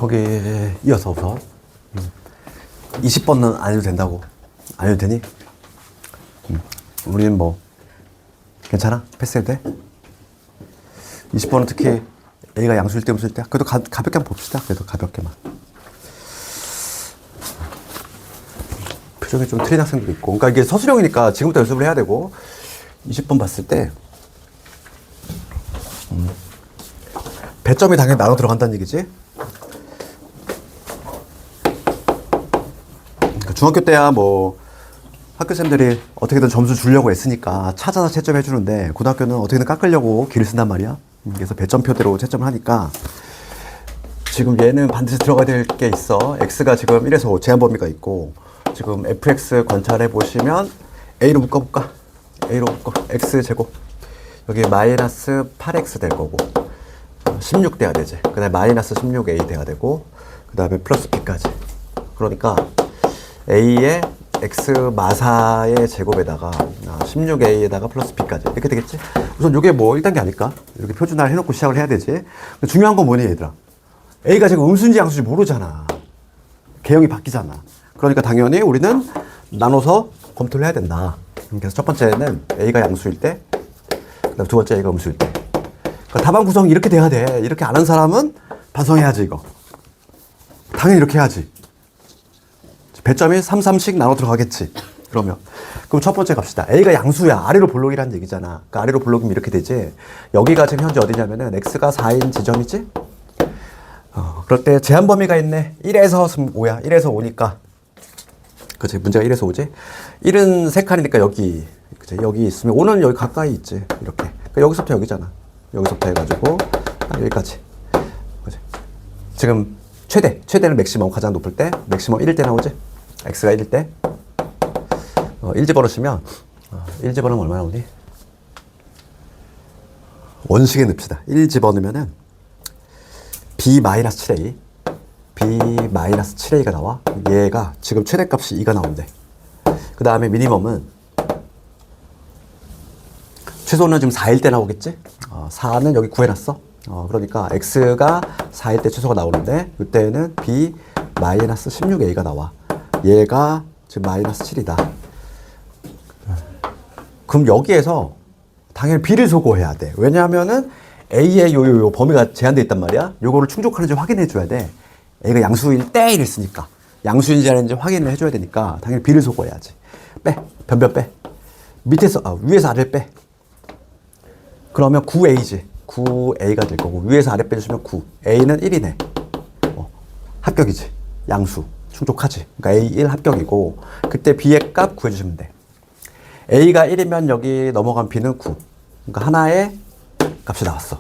거기에 이어서 우선 20번은 안 해도 된다고. 안 해도 되니? 우리는 뭐 괜찮아? 패스해도 돼? 20번은 특히 A가 양수일 때 음수일 때 그래도 가볍게 한번 봅시다. 그래도 가볍게만. 표정이 좀 틀린 학생도 있고. 그러니까 이게 서술형이니까 지금부터 연습을 해야 되고 20번 봤을 때 배점이 당연히 나눠 들어간다는 얘기지. 그러니까 중학교 때야 뭐 학교생들이 어떻게든 점수 주려고 애쓰니까 찾아서 채점 해주는데 고등학교는 어떻게든 깎으려고 길을 쓴단 말이야. 그래서 배점표대로 채점을 하니까 지금 얘는 반드시 들어가야 될 게 있어. x가 지금 1에서 5 제한 범위가 있고 지금 fx 관찰해 보시면 a로 묶어볼까? a로 묶어. x제곱 여기 마이너스 8x 될 거고 16 돼야 되지. 그 다음에 마이너스 16a 돼야 되고 그 다음에 플러스 b까지. 그러니까 a의 x 마사의 제곱에다가 16a에다가 플러스 b까지 이렇게 되겠지? 우선 이게 뭐 1단계 아닐까? 이렇게 표준화를 해놓고 시작을 해야 되지. 중요한 건 뭐니 얘들아? a가 지금 음수인지 양수인지 모르잖아. 개형이 바뀌잖아. 그러니까 당연히 우리는 나눠서 검토를 해야 된다. 그래서 첫 번째는 a가 양수일 때, 그다음 두 번째 a가 음수일 때. 그러니까 답안 구성이 이렇게 돼야 돼. 이렇게 안 한 사람은 반성해야지 이거. 당연히 이렇게 해야지. 배점이 3, 3씩 나눠 들어가겠지. 그러면. 그럼 첫 번째 갑시다. A가 양수야. 아래로 볼록이라는 얘기잖아. 그러니까 아래로 볼록이면 이렇게 되지. 여기가 지금 현재 어디냐면은 X가 4인 지점이지? 그럴 때 제한 범위가 있네. 1에서 5야. 1에서 5니까. 그치. 문제가 1에서 5지? 1은 3칸이니까 여기. 그치. 여기 있으면 5는 여기 가까이 있지. 이렇게. 그러니까 여기서부터 여기잖아. 여기서부터 해가지고 여기까지. 그치. 지금 최대는 맥시멈 가장 높을 때. 맥시멈 1일 때 나오지? x가 1일 때 1 집어넣으시면 1 집어넣으면 얼마 나오니? 원식에 넣읍시다. 1 집어넣으면은 b-7a b-7a가 나와. 얘가 지금 최대값이 2가 나온대. 그 다음에 미니멈은 최소는 지금 4일 때 나오겠지? 4는 여기 구해놨어. 그러니까 x가 4일 때 최소가 나오는데 이때는 b-16a가 나와. 얘가 지금 마이너스 7이다. 그럼 여기에서 당연히 b를 소거해야 돼. 왜냐하면은 a의 요 범위가 제한되어 있단 말이야. 요거를 충족하는지 확인해 줘야 돼. a가 양수일 때 이랬으니까 양수인지 아닌지 확인을 해줘야 되니까 당연히 b를 소거해야지. 빼. 변변 빼. 위에서 아래를 빼. 그러면 9a지. 9a가 될 거고 위에서 아래 빼주시면 9. a는 1이네. 합격이지. 양수. 충족하지. 그러니까 A 1 합격이고 그때 B의 값 구해주시면 돼. A가 1이면 여기 넘어간 B는 9. 그러니까 하나의 값이 나왔어.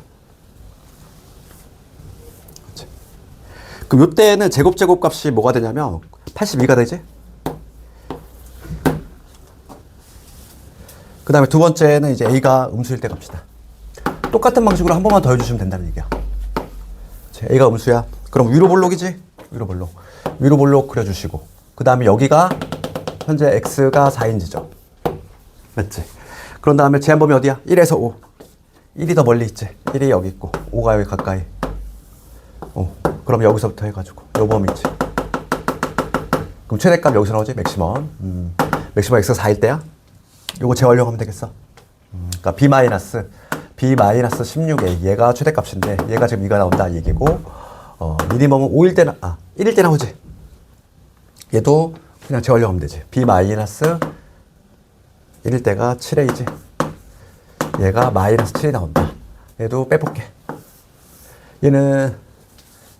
그렇지. 그럼 이때는 제곱 값이 뭐가 되냐면 82가 되지. 그 다음에 두 번째는 이제 A가 음수일 때 갑시다. 똑같은 방식으로 한 번만 더 해주시면 된다는 얘기야. A가 음수야. 그럼 위로 볼록이지? 위로 볼록. 위로 볼록 그려주시고 그 다음에 여기가 현재 x가 4인 지점 맞지? 그런 다음에 제한 범위 어디야? 1에서 5 1이 더 멀리 있지? 1이 여기 있고 5가 여기 가까이 그럼 여기서부터 해가지고 요 범위지. 그럼 최대값 여기서 나오지? 맥시멈 맥시멈 x가 4일 때야? 요거 재활용하면 되겠어. 그러니까 b-16a 얘가 최대값인데 얘가 지금 2가 나온다 이 얘기고 미니멈은 5일 때 1일 때 나오지. 얘도 그냥 재활용하면 되지. b-1일 때가 7a지. 얘가 마이너스 7이 나온다. 얘도 빼볼게. 얘는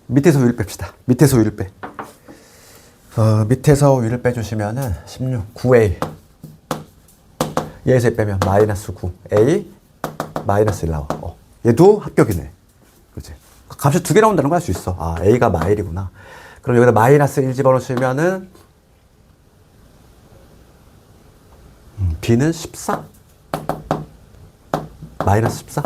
밑에서 위를 뺍시다. 밑에서 위를 빼. 밑에서 위를 빼주시면은 16, 9a. 얘에서 빼면 마이너스 9, a, 마이너스 1 나와. 얘도 합격이네. 그렇지. 값이 두 개 나온다는 거 알 수 있어. a가 마일이구나. 그럼 여기다 마이너스 1 집어넣으시면은 b는 14? 마이너스 14?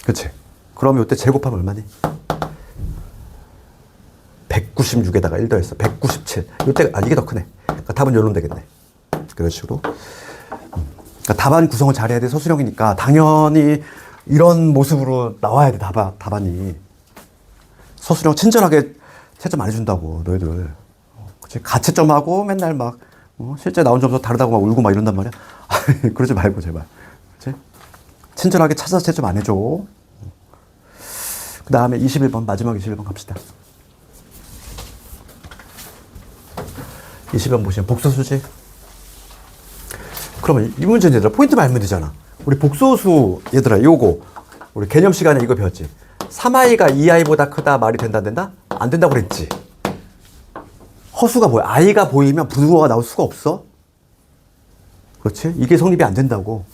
그치? 그럼 이때 제곱하면 얼마니? 196에다가 1 더했어. 197. 이때 이게 더 크네. 그러니까 답은 요런 되겠네. 그런 식으로. 그러니까 답안 구성을 잘해야 돼. 서술형이니까 당연히 이런 모습으로 나와야 돼. 답안이. 서술형 친절하게 채점 안 해준다고, 너희들. 그치? 가채점하고 맨날 막, 실제 나온 점수 다르다고 막 울고 막 이런단 말이야. 그러지 말고, 제발. 그치? 친절하게 찾아서 채점 안 해줘. 그 다음에 21번, 마지막 21번 갑시다. 20번 보시면 복소수지? 그러면 이 문제는 얘들아, 포인트만 알면 되잖아. 우리 복소수, 얘들아, 요거. 우리 개념 시간에 이거 배웠지? 3i가 2i보다 크다 말이 된다, 안 된다? 안 된다고 그랬지? 허수가 뭐야? i가 보이면 부등호가 나올 수가 없어? 그렇지? 이게 성립이 안 된다고.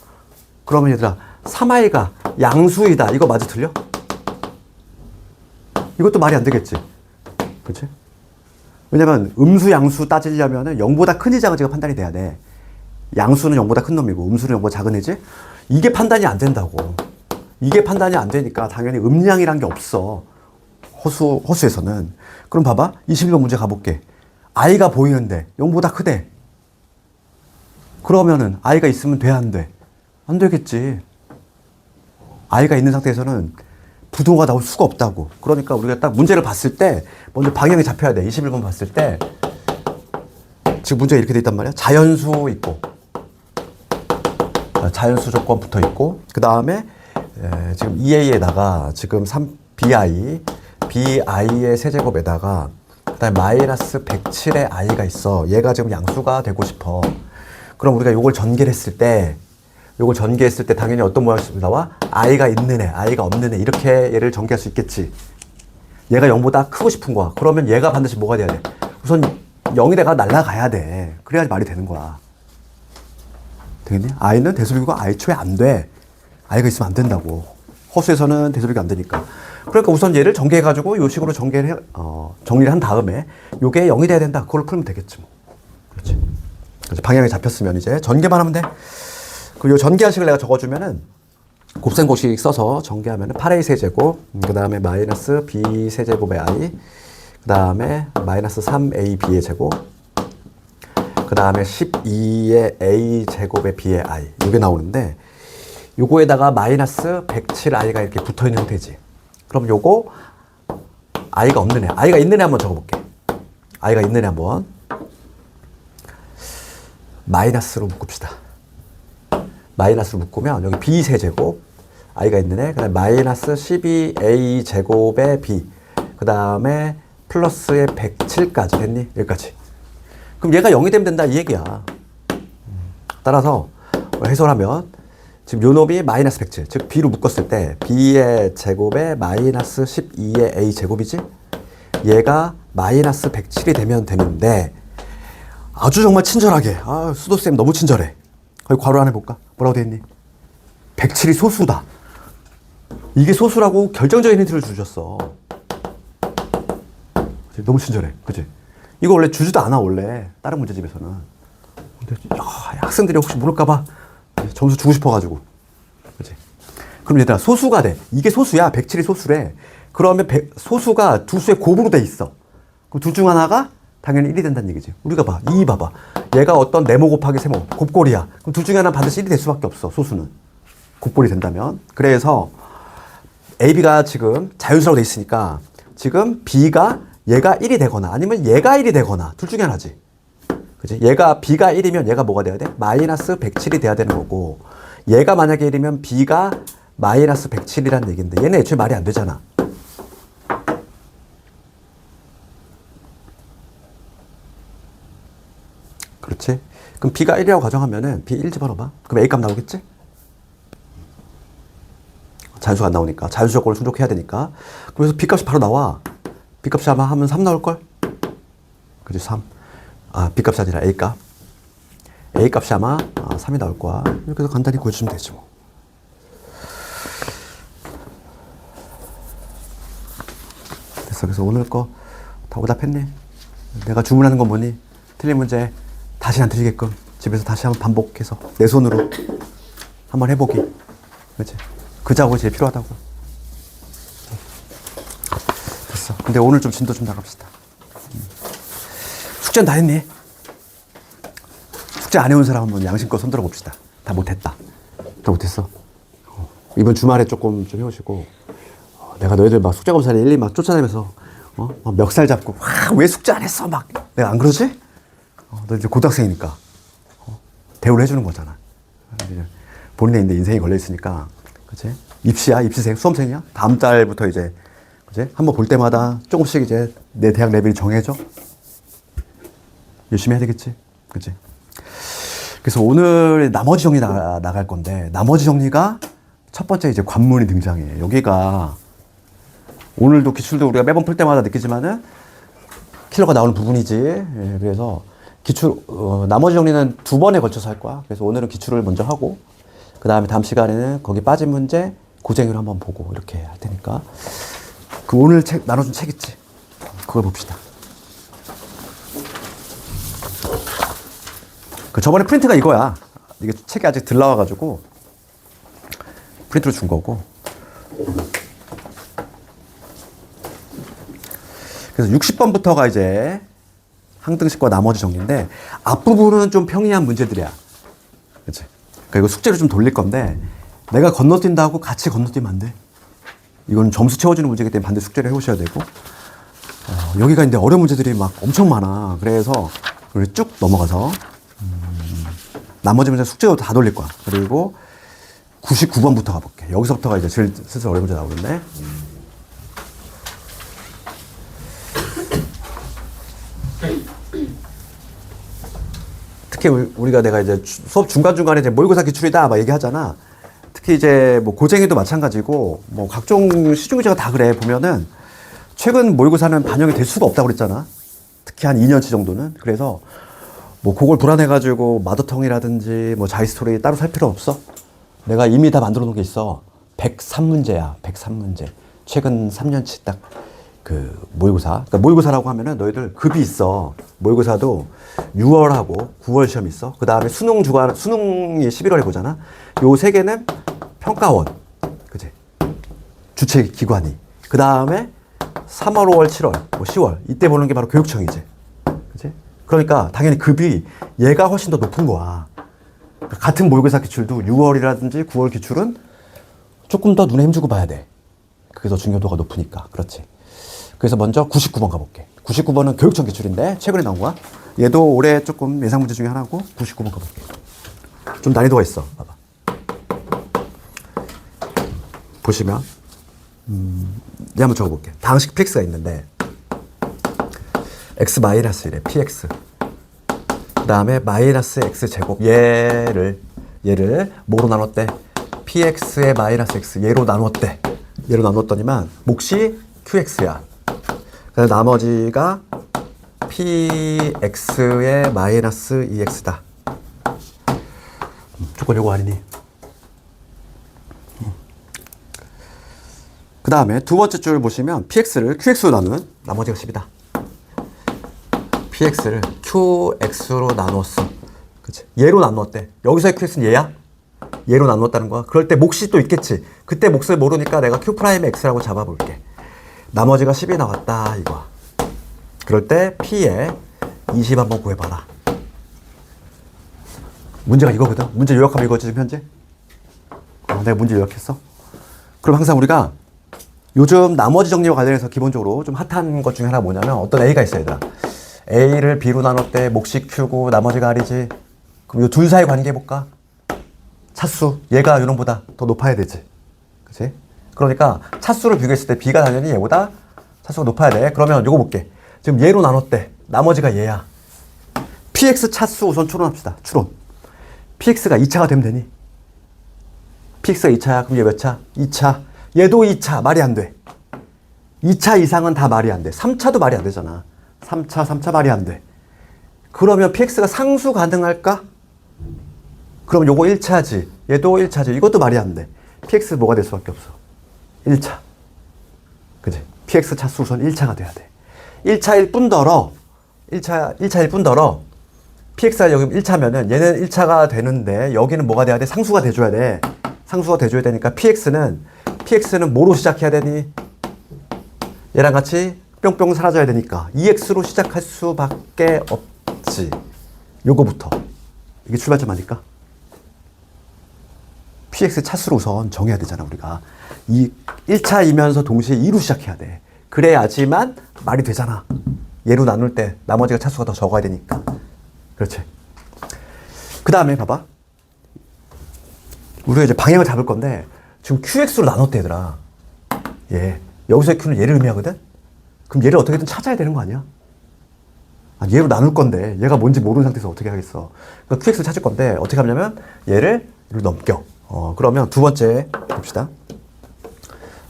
그러면 얘들아, 3i가 양수이다. 이거 맞아, 틀려? 이것도 말이 안 되겠지? 그렇지? 왜냐면 음수, 양수 따지려면 0보다 큰지 작은지가 판단이 돼야 돼. 양수는 0보다 큰 놈이고 음수는 0보다 작은 애지? 이게 판단이 안 된다고. 이게 판단이 안 되니까 당연히 음량이란 게 없어. 허수에서는. 그럼 봐봐. 21번 문제 가볼게. i가 보이는데 0보다 크대. 그러면은 i가 있으면 돼, 안 돼? 안 되겠지. i가 있는 상태에서는 부등호가 나올 수가 없다고. 그러니까 우리가 딱 문제를 봤을 때 먼저 방향이 잡혀야 돼. 21번 봤을 때 지금 문제가 이렇게 돼 있단 말이야. 자연수 있고 자연수 조건 붙어 있고 그 다음에 지금 2a에다가 지금 bi의 세제곱에다가 그 다음에 마이너스 107의 i가 있어. 얘가 지금 양수가 되고 싶어. 그럼 우리가 요걸 전개를 했을 때 요걸 전개했을 때 당연히 어떤 모양이 나와? i가 있는 애, i가 없는 애 이렇게 얘를 전개할 수 있겠지. 얘가 0보다 크고 싶은 거야. 그러면 얘가 반드시 뭐가 돼야 돼? 우선 0이 돼가 날아가야 돼. 그래야지 말이 되는 거야. 되겠니? i는 대소비구가 i 초에 안 돼. i가 있으면 안 된다고. 허수에서는 대소비가 안 되니까. 그러니까 우선 얘를 전개해가지고 요 식으로 정리를 한 다음에 요게 0이 돼야 된다. 그걸 풀면 되겠지 뭐. 그렇지. 그래서 방향이 잡혔으면 이제 전개만 하면 돼. 그리고 요 전개하식을 내가 적어주면은 곱셈공식 써서 전개하면은 8a 세제곱, 그 다음에 마이너스 b 세제곱의 i, 그 다음에 마이너스 3ab의 제곱, 그 다음에 12의 a 제곱의 b의 i 이게 나오는데 요거에다가 마이너스 107i가 이렇게 붙어있는 형태지. 그럼 요거 i가 없는 애, i가 있는 애 한번 적어볼게. i가 있는 애 한번 마이너스로 묶읍시다. 마이너스로 묶으면 여기 b 세제곱 i가 있는 애, 그 다음에 마이너스 12a 제곱의 b, 그 다음에 플러스의 107까지 됐니? 여기까지. 그럼 얘가 0이 되면 된다 이 얘기야. 따라서 해설하면 지금 요 놈이 마이너스 107, 즉 b로 묶었을 때 b의 제곱에 마이너스 12의 a 제곱이지? 얘가 마이너스 107이 되면 되는데 아주 정말 친절하게, 수도쌤 너무 친절해. 거기 괄호 안에 볼까? 뭐라고 돼 있니? 107이 소수다. 이게 소수라고 결정적인 힌트를 주셨어. 그치? 너무 친절해. 그치? 이거 원래 주지도 않아, 원래. 다른 문제집에서는. 근데, 학생들이 혹시 모를까봐 점수 주고 싶어가지고. 그치? 그럼 얘들아, 소수가 돼. 이게 소수야. 107이 소수래. 그러면 소수가 두 수의 곱으로 돼 있어. 그럼 둘 중 하나가 당연히 1이 된다는 얘기지. 우리가 봐. 2 봐봐. 얘가 어떤 네모 곱하기 세모. 곱골이야. 그럼 둘 중에 하나는 반드시 1이 될 수밖에 없어. 소수는. 곱골이 된다면. 그래서 AB가 지금 자연수라고 돼 있으니까 지금 B가 얘가 1이 되거나 아니면 얘가 1이 되거나 둘 중에 하나지. 그치? 얘가 B가 1이면 얘가 뭐가 돼야 돼? 마이너스 107이 돼야 되는 거고 얘가 만약에 1이면 B가 마이너스 107이라는 얘기인데 얘는 애초에 말이 안 되잖아. 그렇지? 그럼 B가 1이라고 가정하면은 B 1 집어넣어봐. 그럼 A 값 나오겠지? 자연수가 안 나오니까. 자연수 조건을 충족해야 되니까. 그래서 B 값이 바로 나와. B 값이 아마 하면 3 나올걸? 그지? 3. B 값이 아니라 A 값. A 값이 아마 3이 나올 거야. 이렇게 해서 간단히 구해주면 되지 뭐. 됐어. 그래서 오늘 거 다 오답했네. 내가 주문하는 건 뭐니? 틀린 문제 다시 안 틀리게끔 집에서 다시 한번 반복해서 내 손으로 한번 해보기. 그치? 그 작업이 제일 필요하다고. 됐어. 근데 오늘 좀 진도 좀 나갑시다. 숙제는 다 했니? 숙제 안 해온 사람 한번 양심껏 손들어 봅시다. 다 못했다. 다 못했어? 이번 주말에 조금 좀 해오시고 내가 너희들 막 숙제 검사를 일일이 막 쫓아다니면서 막 멱살 잡고, 왜 숙제 안 했어? 막, 내가 안 그러지? 너 이제 고등학생이니까. 대우를 해주는 거잖아. 이제 본인의 이제 인생이 걸려있으니까. 그치? 입시야? 입시생? 수험생이야? 다음 달부터 이제, 그치? 한번 볼 때마다 조금씩 이제 내 대학 레벨이 정해져. 열심히 해야 되겠지. 그치? 그래서 오늘 나머지 정리 나갈 건데, 나머지 정리가 첫 번째 이제 관문이 등장해. 여기가 오늘도 기출도 우리가 매번 풀 때마다 느끼지만은 킬러가 나오는 부분이지. 예, 그래서 기출, 나머지 정리는 두 번에 걸쳐서 할 거야. 그래서 오늘은 기출을 먼저 하고, 그 다음에 다음 시간에는 거기 빠진 문제, 고쟁이를 한번 보고 이렇게 할 테니까. 그 오늘 책, 나눠준 책 있지? 그걸 봅시다. 그 저번에 프린트가 이거야. 이게 책이 아직 덜 나와가지고 프린트로 준 거고. 그래서 60번부터가 이제 항등식과 나머지 정리인데 앞부분은 좀 평이한 문제들이야. 그치? 그러니까 이거 숙제를 좀 돌릴 건데 내가 건너뛴다고 같이 건너뛰면 안 돼. 이건 점수 채워주는 문제이기 때문에 반드시 숙제를 해오셔야 되고 여기가 이제 어려운 문제들이 막 엄청 많아. 그래서 우리 쭉 넘어가서 나머지 문제 숙제도 다 돌릴 거야. 그리고 99번부터 가볼게. 여기서부터가 이제 제일 슬슬 어려운 문제 나오는데 특히 우리가 내가 이제 수업 중간중간에 이제 모의고사 기출이다 막 얘기하잖아. 특히 이제 뭐 고쟁이도 마찬가지고 뭐 각종 시중문제가 다 그래. 보면은 최근 모의고사는 반영이 될 수가 없다고 그랬잖아. 특히 한 2년치 정도는. 그래서 뭐 그걸 불안해가지고 마더텅이라든지 뭐 자이스토리 따로 살 필요 없어. 내가 이미 다 만들어 놓은 게 있어. 103문제야. 103문제. 최근 3년치 딱 그 모의고사. 그러니까 모의고사라고 하면은 너희들 급이 있어. 모의고사도 6월하고 9월 시험이 있어. 그 다음에 수능이 11월에 보잖아. 요 세 개는 평가원. 그치? 주체 기관이. 그 다음에 3월, 5월, 7월, 뭐 10월. 이때 보는 게 바로 교육청이지. 그치? 그러니까 당연히 급이 얘가 훨씬 더 높은 거야. 같은 모의고사 기출도 6월이라든지 9월 기출은 조금 더 눈에 힘주고 봐야 돼. 그게 더 중요도가 높으니까. 그렇지. 그래서 먼저 99번 가볼게. 99번은 교육청 기출인데 최근에 나온 거야. 얘도 올해 조금 예상 문제 중에 하나고 99번 가볼게. 좀 난이도가 있어. 봐봐. 보시면 이제 한번 적어볼게. 다항식 px가 있는데 x 마이너스 1에 px 그 다음에 마이너스 x제곱 얘를 뭐로 나눴대? px의 마이너스 x 얘로 나눴대. 얘로 나눴더니만 몫이 qx야. 그래서 나머지가 px의 마이너스 2x다. 조건 요거 아니니? 그 다음에 두 번째 줄 보시면 px를 qx로 나누면 나머지가 10이다. px를 qx로 나눴어. 그치? 얘로 나누었대. 여기서의 qx는 얘야? 얘로 나누었다는 거야. 그럴 때 몫이 또 있겠지. 그때 몫을 모르니까 내가 q'x라고 잡아볼게. 나머지가 10이 나왔다 이거야. 그럴 때 p에 20 한번 구해봐라. 문제가 이거거든. 문제 요약하면 이거지 지금 현재. 내가 문제 요약했어. 그럼 항상 우리가 요즘 나머지 정리와 관련해서 기본적으로 좀 핫한 것 중에 하나 뭐냐면 어떤 A가 있어야 돼. A를 B로 나눴대. 몫이 Q고 나머지가 R이지. 그럼 이 둘 사이 관계 해볼까? 차수. 얘가 요놈보다 더 높아야 되지. 그치? 그러니까 차수를 비교했을 때 B가 당연히 얘보다 차수가 높아야 돼. 그러면 요거 볼게. 지금 얘로 나눴대. 나머지가 얘야. PX 차수 우선 추론합시다. 추론. PX가 2차가 되면 되니? PX가 2차야. 그럼 얘 몇 차? 2차. 얘도 2차. 말이 안 돼. 2차 이상은 다 말이 안 돼. 3차도 말이 안 되잖아. 3차 말이 안 돼. 그러면 PX가 상수 가능할까? 그럼 요거 1차지. 얘도 1차지. 이것도 말이 안 돼. PX 뭐가 될 수밖에 없어. 1차. 그치? PX 차수 우선 1차가 돼야 돼. 1차일 뿐더러 1차일 뿐더러 PX가 여기 1차면은 얘는 1차가 되는데 여기는 뭐가 돼야 돼? 상수가 돼줘야 돼. 상수가 돼줘야 되니까 PX는 뭐로 시작해야 되니? 얘랑 같이 뿅뿅 사라져야 되니까 2X로 시작할 수밖에 없지. 요거부터. 이게 출발점 아닐까? PX 차수로 우선 정해야 되잖아, 우리가. 이 1차이면서 동시에 2로 시작해야 돼. 그래야지만 말이 되잖아. 얘로 나눌 때 나머지가 차수가 더 적어야 되니까. 그렇지. 그 다음에 봐봐. 우리가 이제 방향을 잡을 건데 지금 QX로 나눴대 얘들아. 예. 여기서의 Q는 얘를 의미하거든? 그럼 얘를 어떻게든 찾아야 되는 거 아니야? 얘로 나눌 건데 얘가 뭔지 모르는 상태에서 어떻게 하겠어. 그러니까 QX를 찾을 건데 어떻게 하냐면 얘를 넘겨. 그러면 두 번째 봅시다.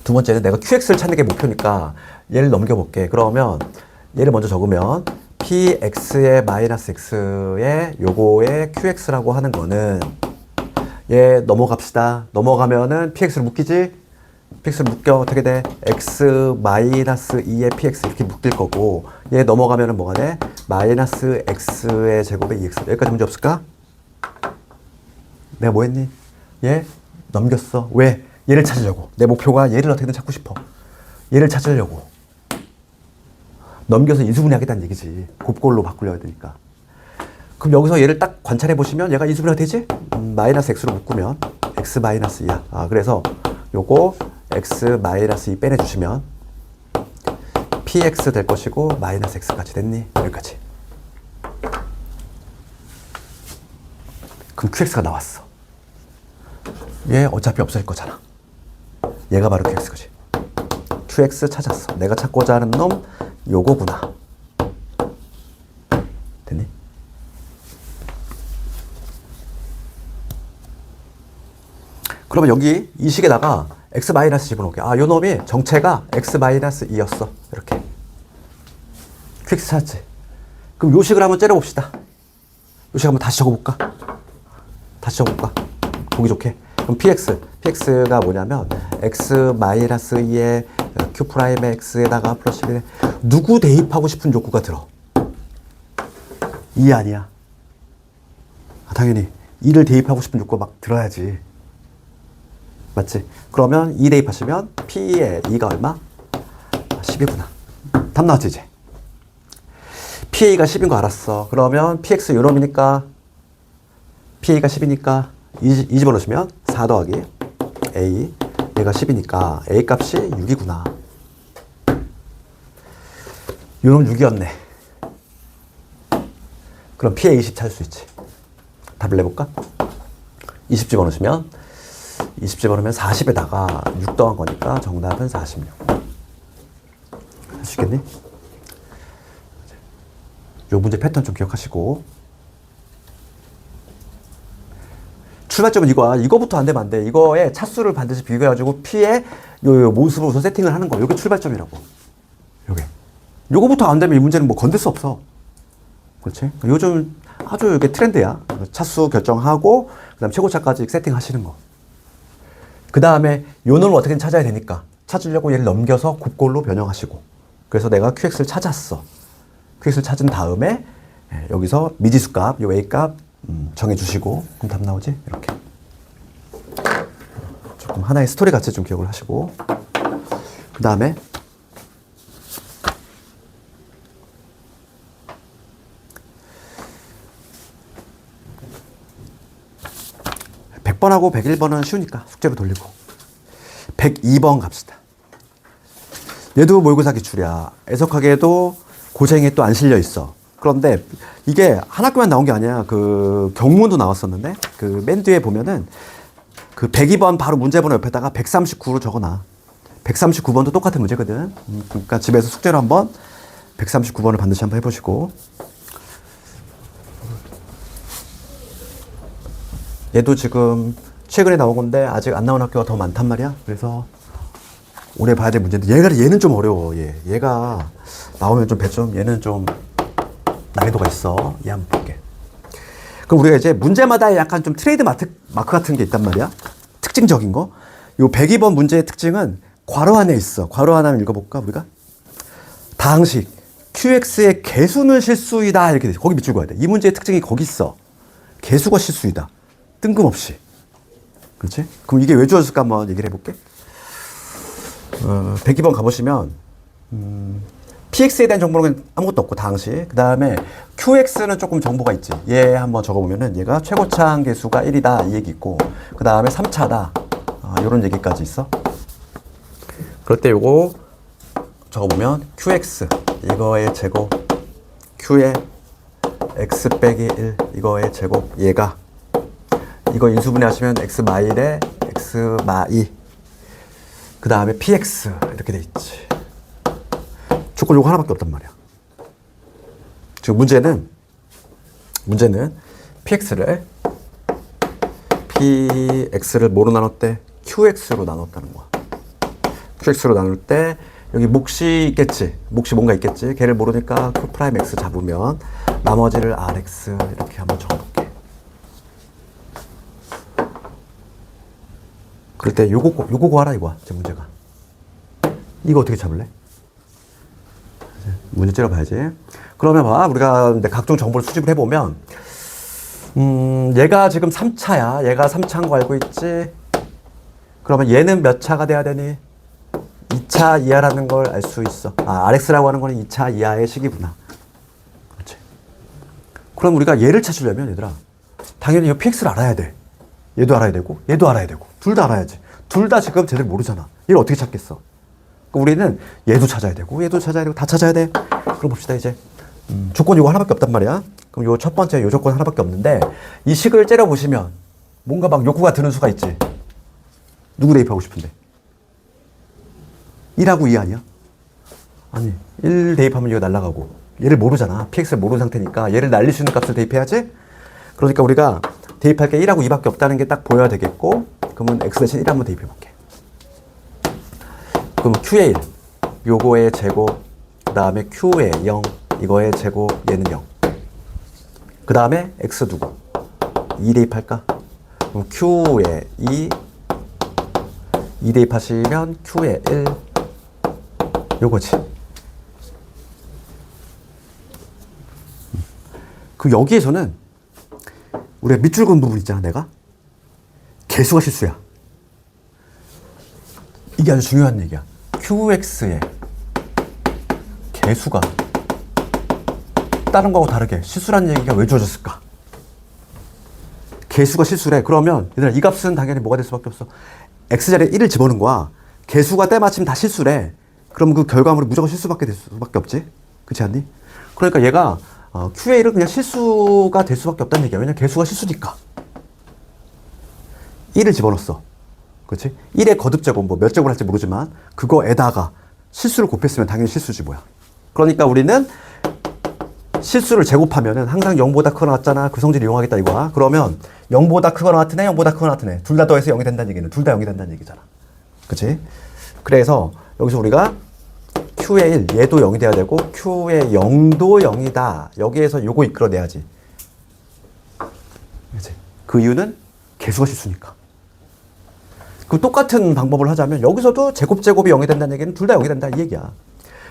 두 번째는 내가 QX를 찾는 게 목표니까 얘를 넘겨볼게. 그러면 얘를 먼저 적으면 PX의 마이너스 X의 요거의 QX라고 하는 거는 얘 넘어갑시다. 넘어가면은 PX를 묶이지? PX를 묶여 어떻게 돼? X 마이너스 2의 PX 이렇게 묶일 거고 얘 넘어가면은 뭐가 돼? 마이너스 X의 제곱의 2X. 여기까지 문제 없을까? 내가 뭐 했니? 얘 넘겼어. 왜? 얘를 찾으려고. 내 목표가 얘를 어떻게든 찾고 싶어. 얘를 찾으려고. 넘겨서 인수분해 하겠다는 얘기지. 곱골로 바꾸려야 되니까. 그럼 여기서 얘를 딱 관찰해 보시면 얘가 인수분해가 되지? 마이너스 X로 묶으면 X 마이너스 2야. 그래서 요거 X 마이너스 2 빼내주시면 PX 될 것이고 마이너스 X까지 됐니? 여기까지. 그럼 QX가 나왔어. 얘 어차피 없어질 거잖아. 얘가 바로 QX거지. QX 찾았어. 내가 찾고자 하는 놈 요거구나. 됐니? 그러면 여기 이 식에다가 X- 집어넣을게. 요 놈이 정체가 X-2였어. 이렇게. QX 찾았지? 그럼 요 식을 한번 째려봅시다. 요 식 한번 다시 적어볼까? 다시 적어볼까? 보기 좋게. 그럼 PX가 뭐냐면 X-2의 Q'X에다가 플러스 1에 누구 대입하고 싶은 욕구가 들어? 2 아니야. 당연히 2를 대입하고 싶은 욕구가 막 들어야지. 맞지? 그러면 2 대입하시면 P의 2가 얼마? 10이구나. 답 나왔지 이제? PA가 10인 거 알았어. 그러면 PX 요놈이니까 PA가 10이니까 2 집어넣으시면 4 더하기 A 얘가 10이니까 A 값이 6이구나. 요놈 6이었네. 그럼 PA 20 찾을 수 있지. 답을 내볼까? 20 집어넣으시면 20 집어넣으면 40에다가 6 더한 거니까 정답은 46. 할 수 있겠니? 요 문제 패턴 좀 기억하시고. 출발점은 이거야. 이거부터 안 되면 안 돼. 이거의 차수를 반드시 비교해가지고 P의 요 모습으로 우선 세팅을 하는 거. 요게 출발점이라고. 요게. 요거부터 안 되면 이 문제는 뭐 건들 수 없어. 그렇지? 요즘 아주 이게 트렌드야. 차수 결정하고, 그 다음 최고차까지 세팅하시는 거. 그 다음에 요 놈을 어떻게든 찾아야 되니까 찾으려고 얘를 넘겨서 곱골로 변형하시고. 그래서 내가 QX를 찾았어. QX를 찾은 다음에 여기서 미지수 값, 요 A 값 정해주시고. 그럼 답 나오지? 이렇게. 조금 하나의 스토리 같이 좀 기억을 하시고. 그 다음에 100번하고 101번은 쉬우니까 숙제로 돌리고 102번 갑시다. 얘도 모의고사 기출이야. 애석하게도 고생에 또 안 실려 있어. 그런데 이게 한 학교만 나온 게 아니야. 그 경문도 나왔었는데 그 맨 뒤에 보면은 그 102번 바로 문제번호 옆에다가 139로 적어놔. 139번도 똑같은 문제거든. 그러니까 집에서 숙제로 한번 139번을 반드시 한번 해보시고. 얘도 지금 최근에 나온 건데 아직 안 나온 학교가 더 많단 말이야. 그래서 올해 봐야 될 문제인데 얘는 좀 어려워. 얘가 나오면 좀 배점. 얘는 좀 난이도가 있어. 얘 한번 볼게. 그럼 우리가 이제 문제마다 약간 좀 트레이드 마크 같은 게 있단 말이야. 특징적인 거. 요 102번 문제의 특징은 괄호 안에 있어. 괄호 하나를 읽어볼까 우리가? 다항식 QX의 개수는 실수이다 이렇게 돼. 거기 밑줄 그어야 돼. 이 문제의 특징이 거기 있어. 개수가 실수이다. 뜬금없이. 그렇지? 그럼 이게 왜 주어졌을까 한번 얘기를 해볼게. 102번 가보시면 PX에 대한 정보는 아무것도 없고 다항식. 그 다음에 QX는 조금 정보가 있지. 얘 한번 적어보면은 얘가 최고차 항계수가 1이다 이 얘기 있고, 그 다음에 3차다 이런 얘기까지 있어. 그럴 때 요거 적어보면 qx 이거의 제곱 q의 x 빼기 1 이거의 제곱 얘가 이거 인수분해 하시면 x 마일에 x 마2 그 다음에 px 이렇게 돼 있지. 조건 요거 하나밖에 없단 말이야. 지금 문제는 px를 뭐로 나눴대? qx로 나눴다는 거야. qx로 나눌 때 여기 몫이 있겠지. 몫이 뭔가 있겠지. 걔를 모르니까 q 프라임 x 잡으면 나머지를 rx 이렇게 한번 적어볼게. 그럴 때 요거 구하라 이거야. 제 문제가. 이거 어떻게 잡을래? 문제 째려봐야지. 그러면 봐. 우리가 각종 정보를 수집을 해보면 얘가 지금 3차야. 얘가 3차인 거 알고 있지? 그러면 얘는 몇 차가 돼야 되니? 2차 이하라는 걸 알 수 있어. RX라고 하는 거는 2차 이하의 식이구나. 그렇지. 그럼 우리가 얘를 찾으려면 얘들아 당연히 이 PX를 알아야 돼. 얘도 알아야 되고 얘도 알아야 되고 둘 다 알아야지. 둘 다 지금 제대로 모르잖아. 얘를 어떻게 찾겠어? 우리는 얘도 찾아야 되고 얘도 찾아야 되고 다 찾아야 돼. 그럼 봅시다 이제. 조건 이거 하나밖에 없단 말이야. 그럼 요 첫 번째 요 조건 하나밖에 없는데 이 식을 째려보시면 뭔가 막 욕구가 드는 수가 있지. 누구 대입하고 싶은데? 1하고 2 아니야? 아니 1 대입하면 이거 날라가고 얘를 모르잖아. px를 모르는 상태니까 얘를 날릴 수 있는 값을 대입해야지. 그러니까 우리가 대입할 게 1하고 2밖에 없다는 게 딱 보여야 되겠고 그러면 x 대신 1 한번 대입해 볼게. 그럼 q의 1 요거의 제곱 그 다음에 q의 0 이거의 제곱 얘는 0 그 다음에 x 두고 2 대입할까? 그럼 q의 2 대입하시면 q의 1 요거지. 그 여기에서는 우리가 밑줄 그은 부분 있잖아. 내가 개수가 실수야. 이게 아주 중요한 얘기야. qx의 개수가 다른 거하고 다르게 실수라는 얘기가 왜 주어졌을까? 개수가 실수래. 그러면 얘들아 이 값은 당연히 뭐가 될 수밖에 없어. x자리에 1을 집어넣은 거야. 개수가 때마침 다 실수래. 그럼 그 결과물이 무조건 실수밖에 될 수밖에 없지. 그렇지 않니? 그러니까 얘가 q의 1은 그냥 실수가 될 수밖에 없다는 얘기야. 왜냐면 개수가 실수니까. 1을 집어넣었어. 그렇지? 1의 거듭제곱 뭐 몇 제곱을 할지 모르지만 그거에다가 실수를 곱했으면 당연히 실수지 뭐야. 그러니까 우리는 실수를 제곱하면은 항상 0보다 크거나 같잖아. 그 성질을 이용하겠다 이거야. 그러면 0보다 크거나 같으네, 0보다 크거나 같으네. 둘 다 더해서 0이 된다는 얘기는 둘 다 0이 된다는 얘기잖아. 그치? 그래서 여기서 우리가 q의 1, 얘도 0이 돼야 되고 q의 0도 0이다. 여기에서 요거 이끌어내야지. 그치? 그 이유는 개수가 실수니까. 그 똑같은 방법을 하자면 여기서도 제곱이 0이 된다는 얘기는 둘 다 0이 된다 이 얘기야.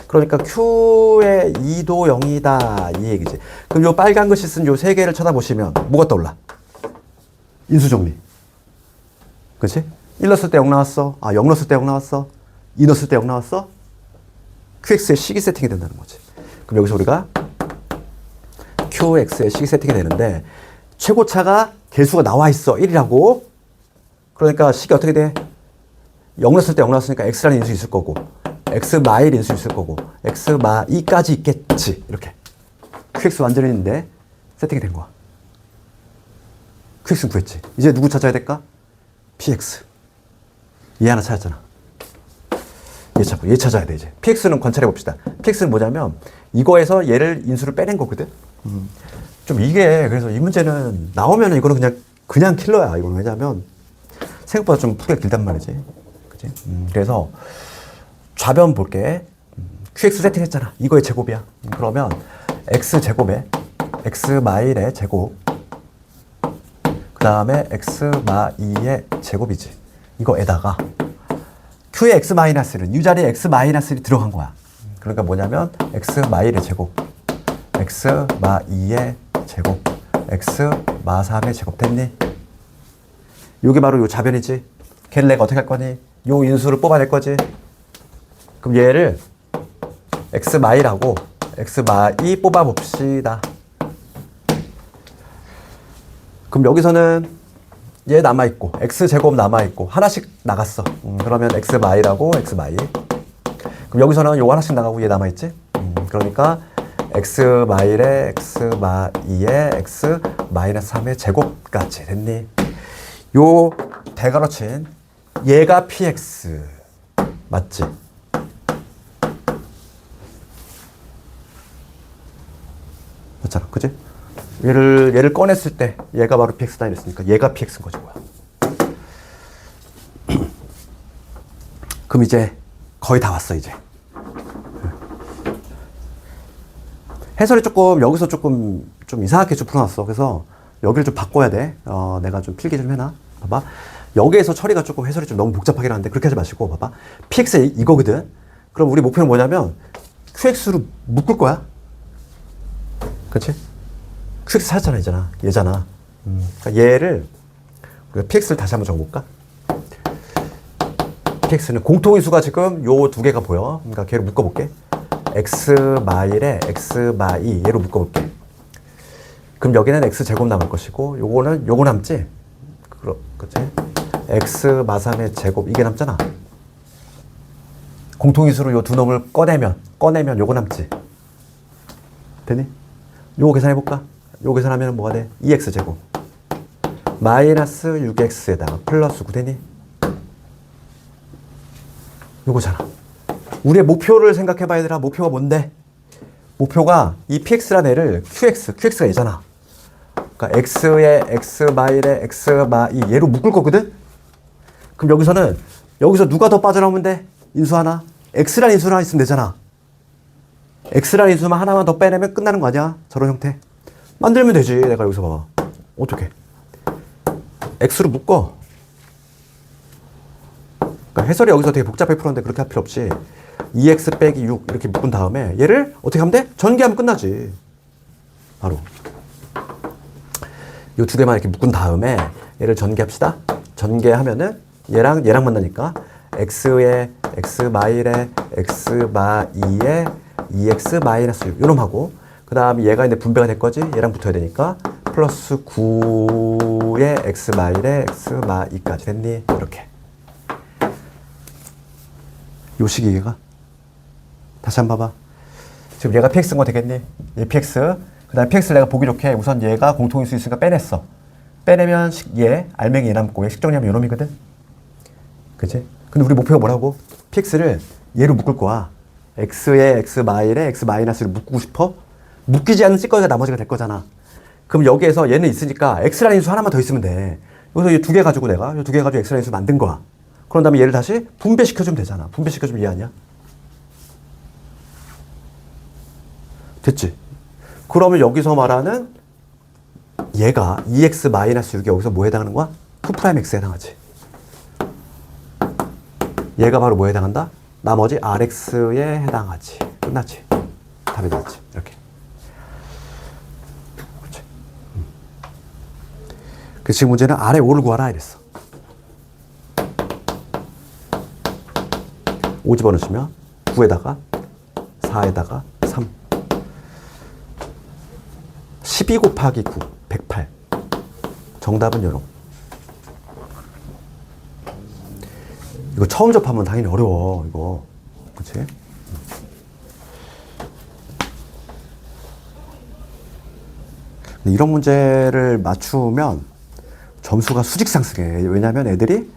그러니까 q의 2도 0이다 이 얘기지. 그럼 요 빨간 글씨 쓴 요 세 개를 쳐다보시면 뭐가 떠올라? 인수정리. 그치? 1 넣었을 때 0 나왔어. 0 넣었을 때 0 나왔어. 2 넣었을 때 0 나왔어. qx의 식이 세팅이 된다는 거지. 그럼 여기서 우리가 qx의 식이 세팅이 되는데 최고차가 개수가 나와 있어. 1이라고. 그러니까 식이 어떻게 돼? 0 넣었을 때 0 나왔으니까 x라는 인수 있을 거고 x 마일 인수 있을 거고 x 마 2까지 있겠지. 이렇게 qx 완전히 있는데 세팅이 된 거야. qx는 구했지. 이제 누구 찾아야 될까? px. 얘 하나 찾았잖아. 얘 찾아야 돼 이제. px는 관찰해 봅시다. px는 뭐냐면 이거에서 얘를 인수를 빼낸 거거든. 좀 이게 그래서 이 문제는 나오면 이거는 그냥 킬러야. 이거는 왜냐면 생각보다 좀 풀기가 길단 말이지. 그치? 그래서 좌변 볼게. qx 세팅했잖아. 이거의 제곱이야. 그러면 x 제곱에 x 마일의 제곱 그 다음에 x 마 2의 제곱이지. 이거에다가 q의 x 마이너스1은 이 자리에 x 마이너스1이 들어간 거야. 그러니까 뭐냐면 x 마일의 제곱 x 마 2의 제곱 x 마 3의 제곱 됐니? 요게 바로 요 좌변이지. 걔를 내가 어떻게 할 거니? 요 인수를 뽑아낼 거지. 그럼 얘를 x 마일하고 x 마 2 뽑아 봅시다. 그럼 여기서는 얘 남아있고 x 제곱 남아있고 하나씩 나갔어. 그러면 x 마일하고 x 마일 그럼 여기서는 요거 하나씩 나가고 얘 남아있지? 그러니까 x 마일에 x 마 2에 x 마이너스 3의 제곱까지 됐니? 요 대괄호친 얘가 px 맞지? 맞잖아, 그지? 얘를 꺼냈을 때 얘가 바로 px다 이랬으니까 얘가 px인 거지 뭐야. 그럼 이제 거의 다 왔어 이제. 해설이 조금 여기서 좀 이상하게 좀 풀어놨어. 그래서 여기를 좀 바꿔야 돼. 내가 좀 필기 좀 해놔. 봐봐. 여기에서 처리가 조금 해설이 좀 너무 복잡하긴 한데 그렇게 하지 마시고 봐봐. px 이거거든. 그럼 우리 목표는 뭐냐면 qx로 묶을 거야. 그렇지? qx 찾았잖아, 얘잖아. 그러니까 얘를 우리가 px를 다시 한번 적어볼까? px는 공통인수가 지금 요 두 개가 보여. 그러니까 걔를 묶어볼게. x 마일에 x 마 2 얘로 묶어볼게. 그럼 여기는 x 제곱 남을 것이고 요거 남지? 그치? x 마 3의 제곱 이게 남잖아. 공통인수로 요 두 놈을 꺼내면 요거 남지? 되니? 요거 계산해볼까? 요거 계산하면 뭐가 돼? 2x 제곱 마이너스 6x에다가 플러스 9 되니? 요거잖아. 우리의 목표를 생각해봐 얘들아. 목표가 뭔데? 목표가 이 px라는 애를 qx가 얘잖아. 그러니까 x에 x 마일에 x 마 2 얘로 묶을 거거든? 그럼 여기서 누가 더 빠져나오면 돼? 인수 하나? x라는 인수 하나 있으면 되잖아. x라는 인수만 하나만 더 빼내면 끝나는 거 아니야? 저런 형태. 만들면 되지. 내가 여기서 봐봐. 어떻게? x로 묶어. 그러니까 해설이 여기서 되게 복잡하게 풀었는데 그렇게 할 필요 없이 2x 빼기 6 이렇게 묶은 다음에 얘를 어떻게 하면 돼? 전개하면 끝나지. 바로. 이 두 개만 이렇게 묶은 다음에 얘를 전개합시다. 전개하면은 얘랑 만나니까 x에 x 마일에 x 마 2에 2x 마이너스 6 요놈하고 그 다음에 얘가 이제 분배가 될 거지. 얘랑 붙어야 되니까 플러스 9에 x 마일에 x 마 2까지 됐니? 이렇게. 요 식이 얘가 다시 한번 봐봐. 지금 얘가 px인 거 되겠니? 얘 px. 그 다음에 px를 내가 보기 좋게 우선 얘가 공통인수 있으니까 빼냈어. 빼내면 얘 알맹이 얘 남고 얘 식정리하면 요놈이거든. 그치? 근데 우리 목표가 뭐라고? px를 얘로 묶을 거야. x에 x 마일에 x 마이너스를 묶고 싶어? 묶이지 않는 찌꺼기가 나머지가 될 거잖아. 그럼 여기에서 얘는 있으니까 x라는 인수 하나만 더 있으면 돼. 여기서 이 두 개 가지고 내가 이 두 개 가지고 x라는 인수 만든 거야. 그런 다음에 얘를 다시 분배시켜주면 되잖아. 분배시켜주면 얘 아니야? 됐지? 그러면 여기서 말하는 얘가 2x-6이 여기서 뭐에 해당하는 거야? 2'x에 해당하지. 얘가 바로 뭐에 해당한다? 나머지 rx에 해당하지. 끝났지. 답이 나왔지. 이렇게. 그렇지. 그 지금 문제는 r의 5를 구하라 이랬어. 5 집어넣으시면 9에다가 4에다가 3 12 곱하기 9 108 정답은 요런. 이거 처음 접하면 당연히 어려워 이거. 그치? 이런 문제를 맞추면 점수가 수직 상승해. 왜냐면 애들이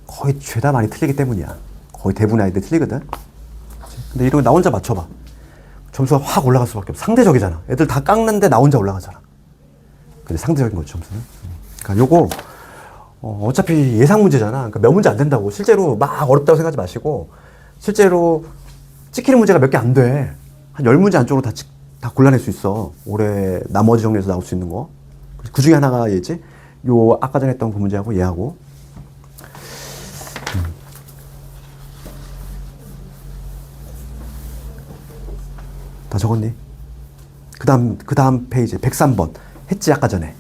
거의 죄다 많이 틀리기 때문이야. 거의 대부분의 아이들 틀리거든. 근데 이런 거 나 혼자 맞춰봐. 점수가 확 올라갈 수밖에 없어. 상대적이잖아. 애들 다 깎는데 나 혼자 올라가잖아. 근데 상대적인 거지, 점수는. 그러니까 요거, 어차피 예상 문제잖아. 그러니까 몇 문제 안 된다고. 실제로 막 어렵다고 생각하지 마시고, 실제로 찍히는 문제가 몇 개 안 돼. 한 10문제 안쪽으로 다 골라낼 수 있어. 올해 나머지 정리해서 나올 수 있는 거. 그 중에 하나가 얘지. 요, 아까 전에 했던 그 문제하고 얘하고. 다 적었니? 그 다음 페이지 103번 했지 아까 전에.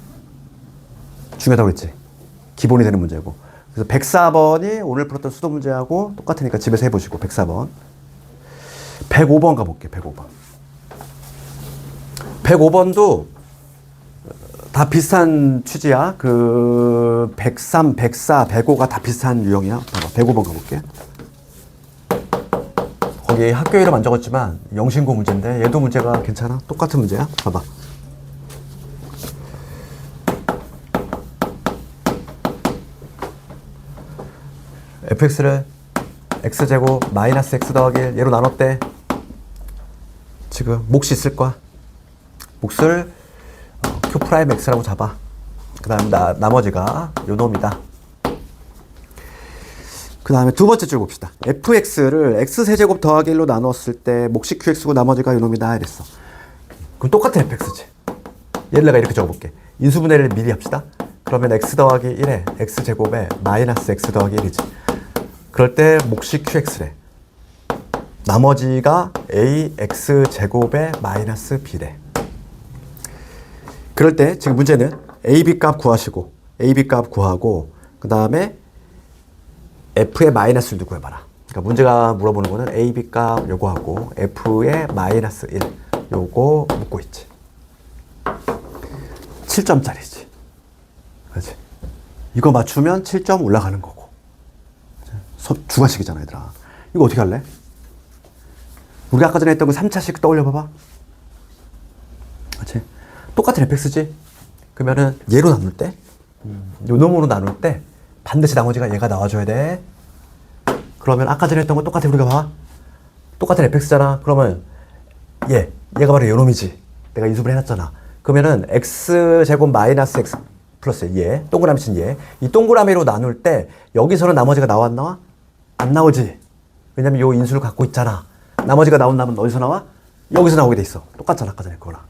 중요하다고 했지. 기본이 되는 문제고. 그래서 104번이 오늘 풀었던 수도 문제하고 똑같으니까 집에서 해보시고 104번. 105번 가볼게. 105번. 105번도 다 비슷한 취지야. 그 103, 104, 105가 다 비슷한 유형이야. 105번 가볼게. 거기 학교 이름 안 적었지만 영신고 문제인데 얘도 문제가 괜찮아? 똑같은 문제야? 봐봐. fx를 x제곱 마이너스 x 더하기 1 얘로 나눴대. 지금 몫이 있을 거야. 몫을 q 프라임 x라고 잡아. 그 다음 나머지가 요 놈이다. 그 다음에 두 번째 줄 봅시다. fx를 x세제곱 더하기 1로 나눴을 때 몫이 qx고 나머지가 요 놈이다 이랬어. 그럼 똑같은 fx지. 얘를 내가 이렇게 적어볼게. 인수분해를 미리 합시다. 그러면 x 더하기 1에 x제곱에 마이너스 x 더하기 1이지. 그럴 때 몫이 qx래. 나머지가 ax제곱에 마이너스 b래. 그럴 때 지금 문제는 ab 값 구하시고 ab 값 구하고 그 다음에 f의 마이너스를 구해봐라. 그러니까 문제가 물어보는 거는 ab 값 요거하고 f의 마이너스 1 요거 묻고 있지. 7점짜리지. 그렇지? 이거 맞추면 7점 올라가는 거고. 주관식이잖아 얘들아. 이거 어떻게 할래? 우리가 아까 전에 했던 거 3차식 떠올려봐봐. 그렇지? 똑같은 fx지? 그러면은 얘로 나눌 때 요 놈으로 나눌 때 반드시 나머지가 얘가 나와줘야 돼. 그러면 아까 전에 했던 거 똑같아. 우리가 봐. 똑같은 fx잖아. 그러면 얘가 바로 요 놈이지. 내가 인수분 해놨잖아. 그러면은 x제곱 마이너스 x 플러스 얘 동그라미 친 얘. 이 동그라미로 나눌 때 여기서는 나머지가 나와 안 나와? 안 나오지. 왜냐면 요 인수를 갖고 있잖아. 나머지가 나온다면 어디서 나와? 여기서 나오게 돼 있어. 똑같잖아 아까 전에 그거랑.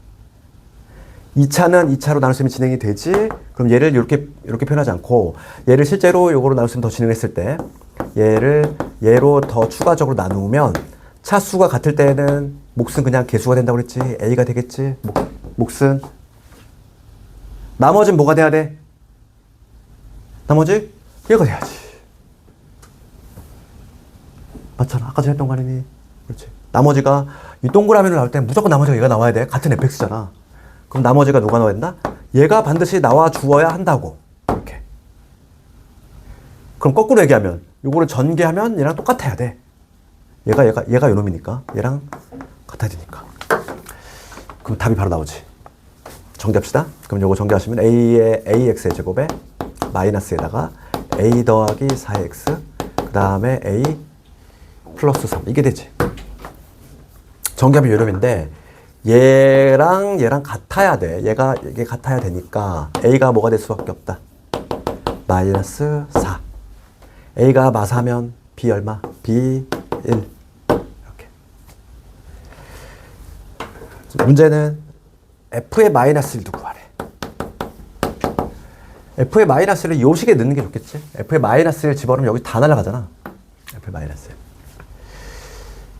2차는 2차로 나눌 수 있는 진행이 되지. 그럼 얘를 이렇게 표현하지 않고 얘를 실제로 요거로 나눌 수 있는 더 진행했을 때 얘를 얘로 더 추가적으로 나누면 차수가 같을 때는 몫은 그냥 개수가 된다고 그랬지. a가 되겠지. 몫은 나머지는 뭐가 돼야 돼? 나머지 얘가 돼야지. 맞잖아. 아까 전에 했던 거 아니니? 그렇지. 나머지가 이 동그라미로 나올 때 무조건 나머지가 얘가 나와야 돼. 같은 fx잖아. 그럼 나머지가 누가 나와야 된다? 얘가 반드시 나와 주어야 한다고. 이렇게. 그럼 거꾸로 얘기하면 요거를 전개하면 얘랑 똑같아야 돼. 얘가 요놈이니까 얘랑 같아야 되니까. 그럼 답이 바로 나오지. 정리합시다. 그럼 요거 정리하시면 a의 ax의 제곱에 마이너스에다가 a 더하기 4x 그 다음에 a 플러스 3 이게 되지. 정리하면 요놈인데 얘랑 같아야 돼. 이게 같아야 되니까 a가 뭐가 될 수밖에 없다. 마이너스 4. a가 마사면 b 얼마? b 1. 이렇게. 문제는 f의 마이너스 1도 구하래. f의 마이너스 1을 요 식에 넣는 게 좋겠지? f의 마이너스 1 집어넣으면 여기 다 날아가잖아. f의 마이너스 1.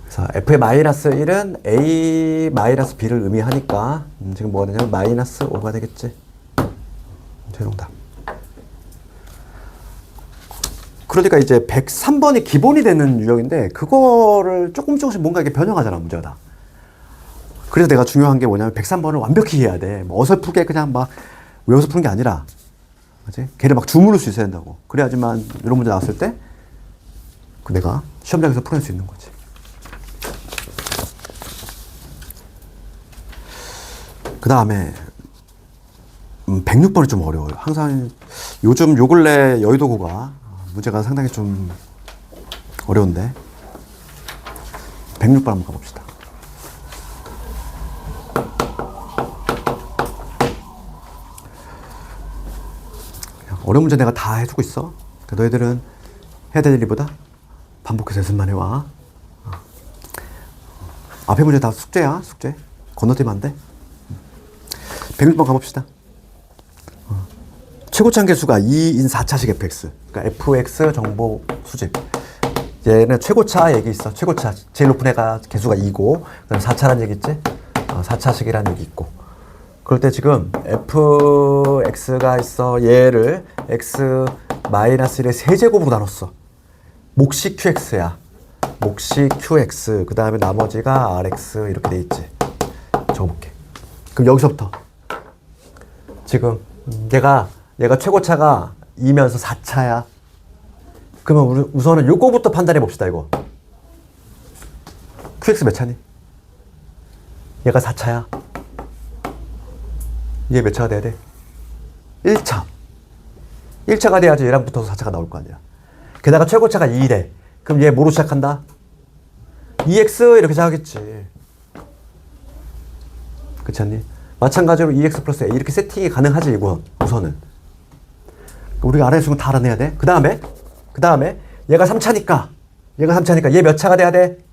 그래서 f의 마이너스 1은 a 마이너스 b를 의미하니까 지금 뭐가 되냐면 마이너스 5가 되겠지. 최종답. 그러니까 이제 103번이 기본이 되는 유형인데 그거를 조금씩 뭔가 이렇게 변형하잖아 문제가 다. 그래서 내가 중요한 게 뭐냐면 103번을 완벽히 이해해야 돼. 뭐 어설프게 그냥 막 외워서 푸는 게 아니라 그치? 걔를 막 주무를 수 있어야 된다고. 그래야지만 이런 문제 나왔을 때 내가 시험장에서 풀어낼 수 있는 거지. 그 다음에 106번이 좀 어려워요. 항상 요즘 요 근래 여의도고가 문제가 상당히 좀 어려운데 106번 한번 가봅시다. 어려운 문제 내가 다 해주고 있어. 그러니까 너희들은 해야 될 일보다 반복해서 연습만 해와. 앞에 문제 다 숙제야. 숙제. 건너뛰면 안 돼. 106번 가봅시다. 최고차 계수가 2인 4차식 fx. 그러니까 fx 정보 수집. 얘는 최고차 얘기 있어. 최고차. 제일 높은 애가 계수가 2고, 그다음 4차란 얘기 있지? 4차식이란 얘기 있고. 그럴 때 지금 fx가 있어. 얘를 x 마이너스 1의 세제곱으로 나눴어. 몫이 qx야. 몫이 qx. 그 다음에 나머지가 rx 이렇게 돼 있지. 적어볼게. 그럼 여기서부터 지금 얘가 최고차가 2면서 4차야. 그러면 우선은 요거부터 판단해 봅시다. 이거 QX 몇 차니? 얘가 4차야. 얘 몇 차가 돼야 돼? 1차. 1차가 돼야지 얘랑 붙어서 4차가 나올 거 아니야. 게다가 최고차가 2래. 그럼 얘 뭐로 시작한다? EX 이렇게 시작하겠지. 그렇지 않니? 마찬가지로 EX 플러스 A 이렇게 세팅이 가능하지 이건 우선은. 우리가 알아야 수는 다 알아내야 돼. 그 다음에 얘가 3차니까 얘 몇 차가 돼야 돼?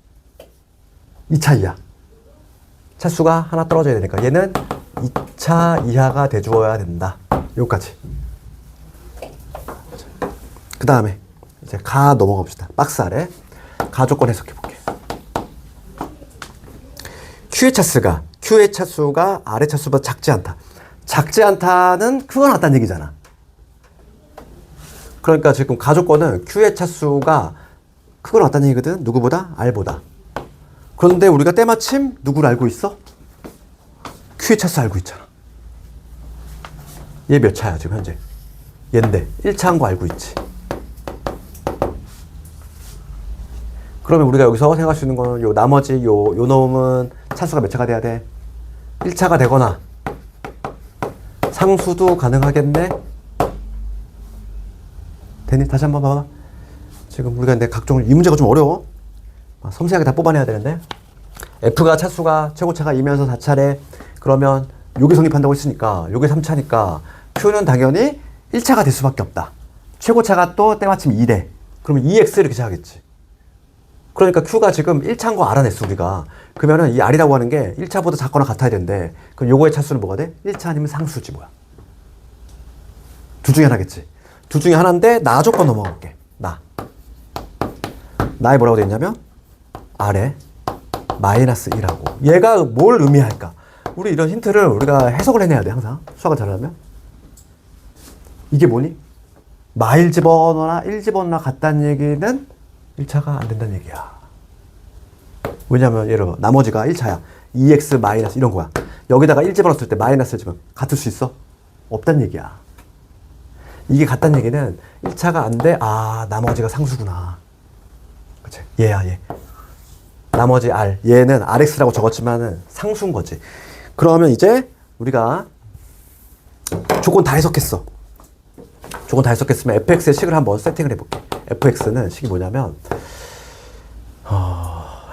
2차 이하. 차수가 하나 떨어져야 되니까 얘는 2차 이하가 돼주어야 된다. 여기까지. 그 다음에 이제 가 넘어가 봅시다. 박스 아래 가 조건 해석해 볼게. Q의 차수가 R의 차수보다 작지 않다. 작지 않다는 크거나 같다는 얘기잖아. 그러니까 지금 가 조건은 Q의 차수가 크거나 같다는 얘기거든. 누구보다? R보다. 그런데 우리가 때마침 누구를 알고 있어? Q의 차수 알고 있잖아. 얘 몇 차야 지금 현재? 얘인데 1차인 거 알고 있지. 그러면 우리가 여기서 생각할 수 있는 거는 요 나머지 요 놈은 차수가 몇 차가 돼야 돼? 1차가 되거나 상수도 가능하겠네? 되니? 다시 한번 봐봐. 지금 우리가 근데 각종 이 문제가 좀 어려워. 섬세하게 다 뽑아내야 되는데 F가 차수가 최고차가 2면서 4차례 그러면 요게 성립한다고 했으니까 요게 3차니까 Q는 당연히 1차가 될 수밖에 없다. 최고차가 또 때마침 2래. 그러면 2x 이렇게 시작하겠지. 그러니까 Q가 지금 1차인 거 알아냈어 우리가. 그러면은 이 R이라고 하는 게 1차보다 작거나 같아야 되는데 그럼 요거의 차수는 뭐가 돼? 1차 아니면 상수지 뭐야. 둘 중에 하나겠지. 둘 중에 하나인데 나 조건 넘어가 볼게. 나에 뭐라고 돼 있냐면 R에 마이너스 1하고 얘가 뭘 의미할까? 우리 이런 힌트를 우리가 해석을 해내야 돼 항상. 수학을 잘하면. 이게 뭐니? 마일 집어넣어나 1 집어넣어나 같다는 얘기는 1차가 안 된다는 얘기야. 왜냐면 예를 들어 나머지가 1차야. 2x 마이너스 이런 거야. 여기다가 1 집어넣었을 때 마이너스 집으면 같을 수 있어? 없다는 얘기야. 이게 같다는 얘기는 1차가 안 돼. 아 나머지가 상수구나. 그치? 얘야 얘. 나머지 R. 얘는 RX라고 적었지만은 상수인 거지. 그러면 이제 우리가 조건 다 해석했어. 조건 다 해석했으면 fx의 식을 한번 세팅을 해볼게. fx는 식이 뭐냐면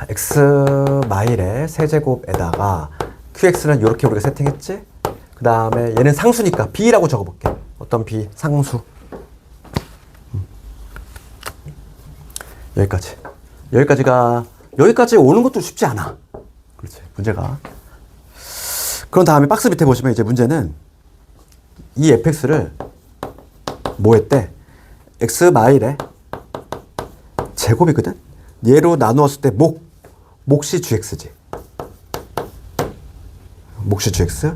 x 마일의 세제곱에다가 qx는 이렇게 우리가 세팅했지. 그 다음에 얘는 상수니까 b라고 적어볼게. 어떤 b? 상수. 여기까지 오는 것도 쉽지 않아. 그렇지. 문제가. 그런 다음에 박스 밑에 보시면 이제 문제는 이 fx를 뭐 했대? x 마일의 제곱이거든? 얘로 나누었을 때 몫이 gx지. 몫이 gx.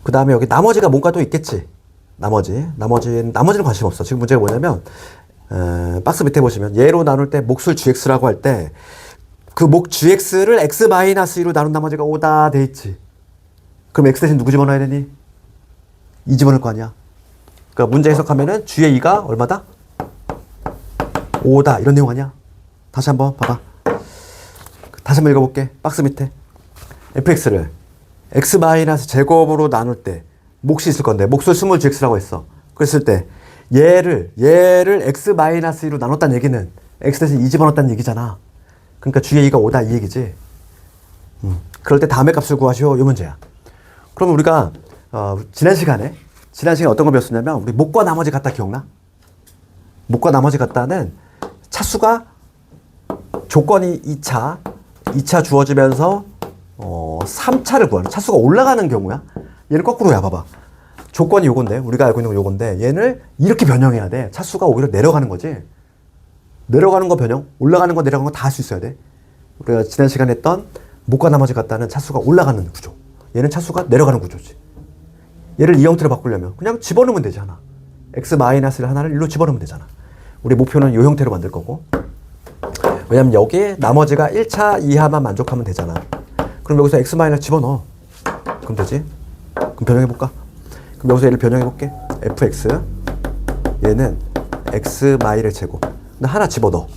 그 다음에 여기 나머지가 뭔가 또 있겠지. 나머지는 관심 없어. 지금 문제가 뭐냐면 박스 밑에 보시면 얘로 나눌 때 몫을 gx라고 할 때 그 몫 gx를 x-2로 나눈 나머지가 5다 돼 있지. 그럼 x 대신 누구 집어넣어야 되니? 2 집어넣을 거 아니야. 그러니까 문제 해석하면은 g의 2가 얼마다? 5다 이런 내용 아니야. 다시 한번 봐봐. 다시 한번 읽어볼게. 박스 밑에 fx를 x-제곱으로 나눌 때 몫이 있을 건데 몫을 스몰 gx라고 했어. 그랬을 때 얘를 x-2로 나눴다는 얘기는 x 대신 2 집어넣었다는 얘기잖아. 그러니까 g의 2가 5다 이 얘기지. 그럴 때 다음의 값을 구하시오 이 문제야. 그럼 우리가 지난 시간에 어떤 거 배웠었냐면 우리 몫과 나머지 같다 기억나? 몫과 나머지 같다는 차수가 조건이 2차 주어지면서 3차를 구하는 차수가 올라가는 경우야. 얘는 거꾸로야. 봐봐. 조건이 요건데 우리가 알고 있는 건 요건데 얘를 이렇게 변형해야 돼. 차수가 오히려 내려가는 거지. 내려가는 거 변형, 올라가는 거 내려가는 거 다 할 수 있어야 돼. 우리가 지난 시간에 했던 몫과 나머지 같다는 차수가 올라가는 구조. 얘는 차수가 내려가는 구조지. 얘를 이 형태로 바꾸려면 그냥 집어넣으면 되잖아. x-를 하나를 일로 집어넣으면 되잖아. 우리 목표는 이 형태로 만들 거고. 왜냐면 여기에 나머지가 1차 이하만 만족하면 되잖아. 그럼 여기서 x- 집어넣어. 그럼 되지? 그럼 변형해볼까? 그럼 여기서 얘를 변형해볼게. fx 얘는 x-의 제곱. 근데 하나 집어넣어.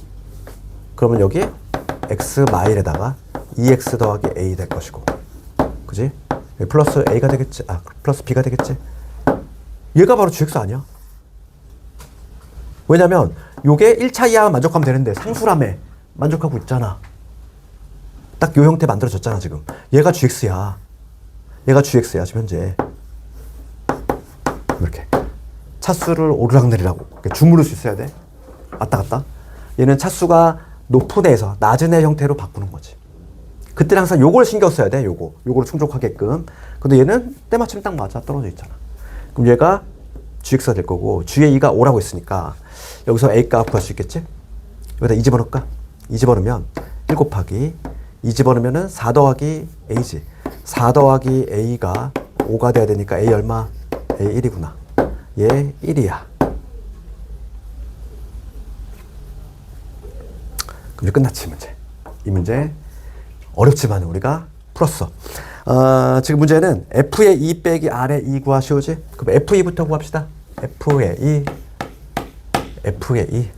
그러면 여기 x 마일에다가 2x 더하기 a 될 것이고, 그지? 플러스 a가 되겠지? 아, 플러스 b가 되겠지? 얘가 바로 gx 아니야? 왜냐면 요게 1차 이하만 만족하면 되는데 상수라며 만족하고 있잖아. 딱 요 형태 만들어졌잖아 지금. 얘가 gx야. 얘가 gx야 지금 현재. 이렇게 차수를 오르락내리라고 주무를 수 있어야 돼. 왔다 갔다. 얘는 차수가 높은 애에서 낮은 애 형태로 바꾸는 거지. 그때는 항상 요걸 신경 써야 돼. 요거를 충족하게끔. 근데 얘는 때마침 딱 맞아 떨어져 있잖아. 그럼 얘가 gx가 될 거고, g의 2가 5라고 했으니까 여기서 a 값 구할 수 있겠지? 여기다 2 집어넣을까? 2 집어넣으면 1 곱하기 2 집어넣으면은 4 더하기 a지. 4 더하기 a가 5가 돼야 되니까 a 얼마? a 1이구나. 얘 1이야. 그럼 이제 끝났지, 이 문제. 이 문제 어렵지만 우리가 풀었어. 지금 문제는 f의 2 빼기 r의 2 구하시오지? 그럼 f2부터 구합시다. f의 2, f의 2.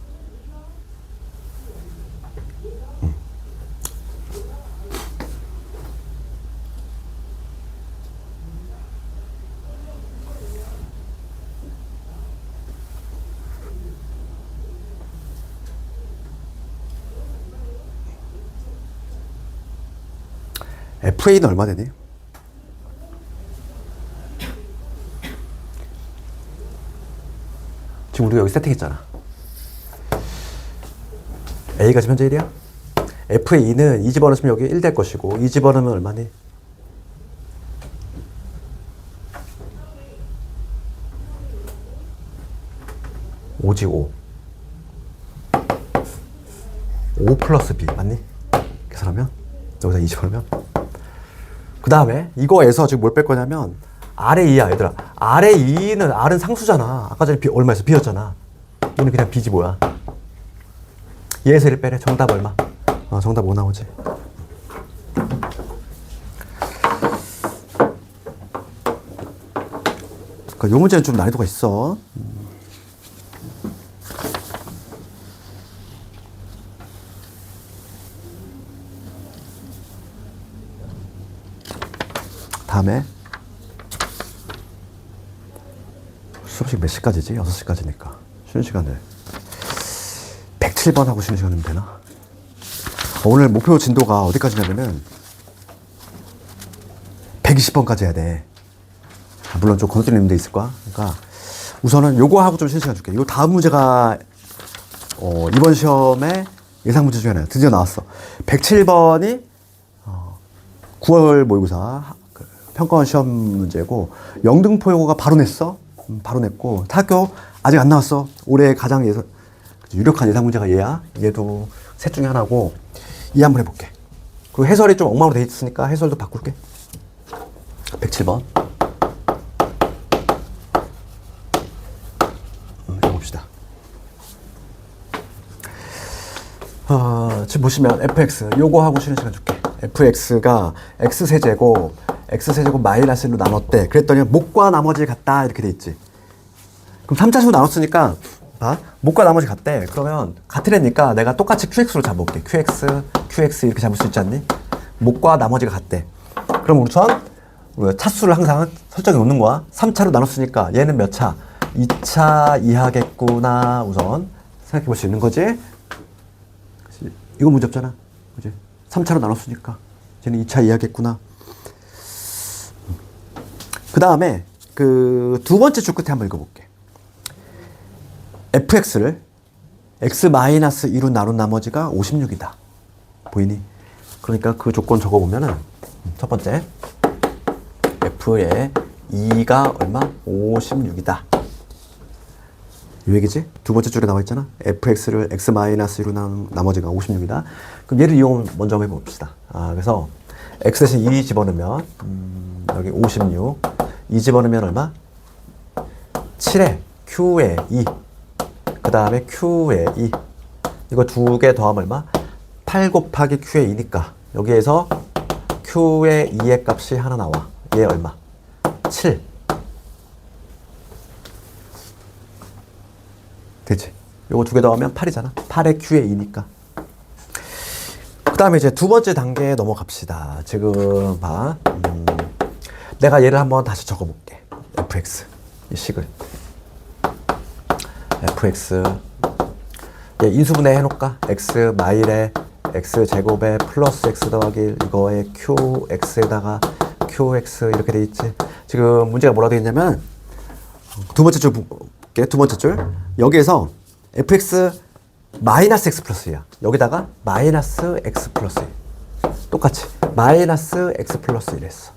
FA는 얼마 되니? 지금 우리가 여기 세팅했잖아. A가 지금 현재 1이야? F의 2는 2 집어넣으면 여기 1 될 것이고, 2 집어넣으면 얼마니? 5지 5. 5 플러스 B 맞니? 계산하면? 여기다 2 집어넣으면? 그 다음에 이거에서 지금 뭘 뺄 거냐면 R의 2야 얘들아. R의 2는 R은 상수잖아. 아까 전에 B 얼마였어? B였잖아. 얘는 그냥 B지 뭐야. 얘에서 1 빼래. 정답 얼마? 정답 5 나오지. 그러니까 요 문제는 좀 난이도가 있어. 다음에 수업식 몇 시까지지? 6시까지니까 쉬는 시간을 107번 하고 쉬는 시간이면 되나? 오늘 목표 진도가 어디까지냐면은 120번까지 해야 돼. 물론 좀 건너뛰는 데 있을 거야. 그러니까 우선은 요거 하고 좀 쉬는 시간 줄게. 요 다음 문제가 이번 시험에 예상 문제 중에 하나야. 드디어 나왔어. 107번이 9월 모의고사 평가원 시험 문제고, 영등포여고가 바로 냈어. 바로 냈고, 타학교 아직 안 나왔어. 올해 가장 유력한 예상 문제가 얘야. 얘도 셋 중에 하나고. 이 한번 해볼게. 그리고 해설이 좀 엉망으로 돼 있으니까 해설도 바꿀게. 107번. 해봅시다. 지금 보시면 fx 요거 하고 쉬는 시간 줄게. fx가 x세제곱 x세제곱 마이너스 1로 나눴대. 그랬더니 목과 나머지 같다 이렇게 돼 있지. 그럼 3차식으로 나눴으니까 목과 나머지 같대. 그러면 같은 애니까 내가 똑같이 qx로 잡아볼게. qx 이렇게 잡을 수 있지 않니? 목과 나머지가 같대. 그럼 우선 차수를 항상 설정해 놓는 거야. 3차로 나눴으니까 얘는 몇 차? 2차 이하겠구나. 우선 생각해 볼 수 있는 거지. 그치? 이거 문제 없잖아. 그치? 3차로 나눴으니까 얘는 2차 이하겠구나. 그 다음에 그 두 번째 줄 끝에 한번 읽어볼게. fx를 x-2로 나눈 나머지가 56이다. 보이니? 그러니까 그 조건 적어보면은 첫 번째 f의 2가 얼마? 56이다. 이 얘기지? 두 번째 줄에 나와 있잖아. fx를 x-2로 나눈 나머지가 56이다. 그럼 얘를 이용 먼저 한번 해봅시다. 그래서 x 대신 2 집어넣으면 여기 56. 2 집어넣으면 얼마? 7에 q에 2. 그 다음에 q에 2. 이거 두 개 더하면 얼마? 8 곱하기 q에 2니까 여기에서 q에 2의 값이 하나 나와. 얘 얼마? 7. 되지? 요거 두 개 더하면 8이잖아. 8에 q에 2니까. 다음에 이제 두 번째 단계에 넘어갑시다. 지금 봐. 내가 얘를 한번 다시 적어볼게. fx. 이 식을. fx. 얘 인수분해 해놓을까? x 마일에 x 제곱에 플러스 x 더하기 1 이거에 qx에다가 qx 이렇게 돼 있지. 지금 문제가 뭐라고 돼 있냐면 두 번째 줄 볼게. 두 번째 줄. 여기에서 fx 마이너스 x 플러스 2야. 여기다가 마이너스 x 플러스 1. 똑같이 마이너스 x 플러스 1 했어.